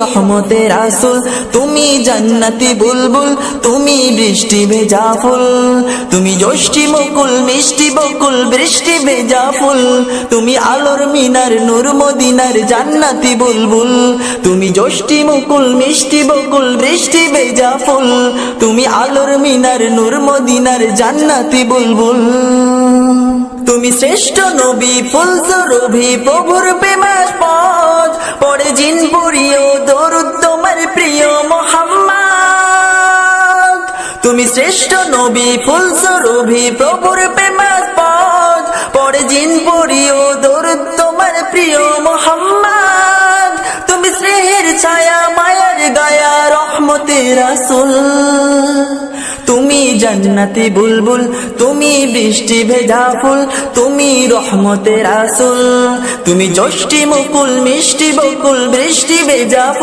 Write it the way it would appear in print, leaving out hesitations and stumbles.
রহমতের রাসূল, তুমি জান্নাতি বুলবুল, তুমি বৃষ্টি ভেজা ফুল, তুমি যষ্টি মুকুল মিষ্টি বকুল বৃষ্টি ভেজা ফুল, তুমি আলোর মিনার নূর মদিনার জান্নাতি বুলবুল, তুমি যষ্টি মুকুল মিষ্টি বকুল বৃষ্টি ভেজা ফুল, তুমি আলোর মিনার নূর মদিনার জান্নাতি বুলবুল। তুমি শ্রেষ্ঠ নবী ফুলসুরভি প্রভুর প্রেমাস্পদ, পড়ে জিন পুরিও দরুদ তোমার প্রিয় মুহাম্মদ। তুমি শ্রেষ্ঠ নবী ফুলসুরভি প্রভুর প্রেমাস্পদ, পড়ে জিন পুরিও দরুদ তোমার প্রিয় মুহাম্মদ। তুমি স্নেহের ছায়া মায়ার গায়া রহমতের রাসূল, তুমি জান্নাতি বুলবুল, তুমি বৃষ্টি ভেজা ফুল, তুমি রহমতের রাসূল, তুমি যষ্টি মুকুল মিষ্টি বকুল বৃষ্টি ভেজা ফুল।